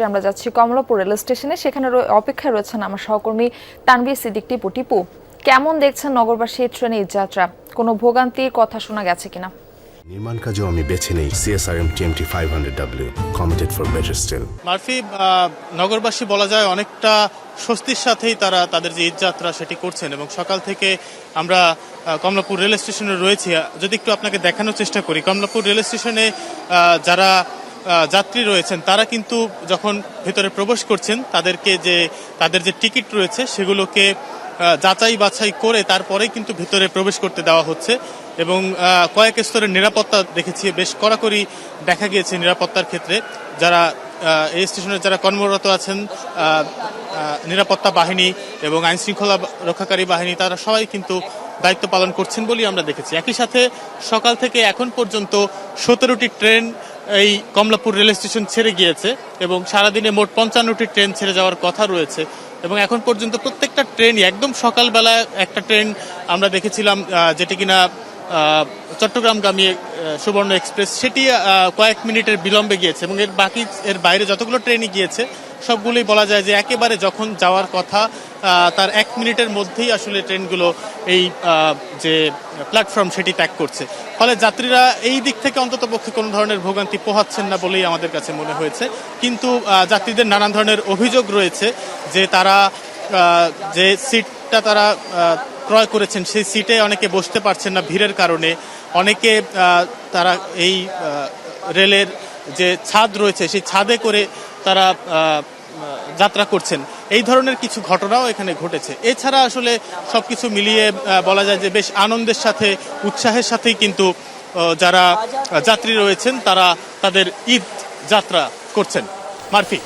আমরা যাচ্ছি কমলাপুর রেল স্টেশনে। সেখানে অপেক্ষায় রয়েছেন আমার সহকর্মী তানভীর সিদ্দিক। টিপু, কেমন দেখছেন নগরবাসী ট্রেনের যাত্রা? কোনো ভোগান্তির কথা শোনা গেছে কিনা? নির্মাণ কাজেও আমি বেছে নেই CSRM TMT 500W, committed for better still. Murphy, নগরবাসী বলা যায় অনেকটা স্বস্তির সাথেই তারা তাদের যে ঈদযাত্রা সেটি করছেন এবং সকাল থেকে আমরা কমলাপুর রেল স্টেশনে রয়েছি। যদি একটু আপনাকে দেখানোর চেষ্টা করি, কমলাপুর রেল স্টেশনে যারা যাত্রী রয়েছেন তারা কিন্তু যখন ভেতরে প্রবেশ করছেন তাদের যে টিকিট রয়েছে সেগুলোকে যাচাই বাছাই করে তারপরেই কিন্তু ভিতরে প্রবেশ করতে দেওয়া হচ্ছে এবং কয়েক স্তরের নিরাপত্তা দেখেছি, বেশ কড়াকড়ি দেখা গিয়েছে নিরাপত্তার ক্ষেত্রে। যারা এই স্টেশনে যারা কর্মরত আছেন, নিরাপত্তা বাহিনী এবং আইনশৃঙ্খলা রক্ষাকারী বাহিনী, তারা সবাই কিন্তু দায়িত্ব পালন করছেন বলেই আমরা দেখেছি। একই সাথে সকাল থেকে এখন পর্যন্ত 17টি ট্রেন এই কমলাপুর রেল স্টেশন ছেড়ে গিয়েছে এবং সারাদিনে মোট 55টি ট্রেন ছেড়ে যাওয়ার কথা রয়েছে এবং এখন পর্যন্ত প্রত্যেকটা ট্রেনই একদম সকালবেলা একটা ট্রেন আমরা দেখেছিলাম যেটি কিনা চট্টগ্রামগামী সুবর্ণ এক্সপ্রেস, সেটি কয়েক মিনিটের বিলম্বে গিয়েছে এবং এর বাইরে যতগুলো ট্রেনই গিয়েছে সবগুলোই বলা যায় যে একেবারে যখন যাওয়ার কথা তার 1 মিনিটের মধ্যেই আসলে ট্রেনগুলো এই যে প্ল্যাটফর্ম সেটি ত্যাগ করছে। ফলে যাত্রীরা এই দিক থেকে অন্তত পক্ষে কোনো ধরনের ভোগান্তি পোহাচ্ছেন না বলেই আমাদের কাছে মনে হয়েছে। কিন্তু যাত্রীদের নানান ধরনের অভিযোগ রয়েছে যে তারা যে সিটটা তারা ক্রয় করেছেন সেই সিটে অনেকে বসতে পারছেন না ভিড়ের কারণে। অনেকে তারা এই রেলের যে ছাদ রয়েছে সেই ছাদে করে তারা যাত্রা করছেন। এই ধরনের কিছু ঘটনাও এখানে ঘটেছে। এছাড়া আসলে সবকিছু মিলিয়ে বলা যায় যে বেশ আনন্দের সাথে উৎসাহের সাথেই কিন্তু যারা যাত্রী রয়েছেন তারা তাদের ঈদ যাত্রা করছেন। মারফি।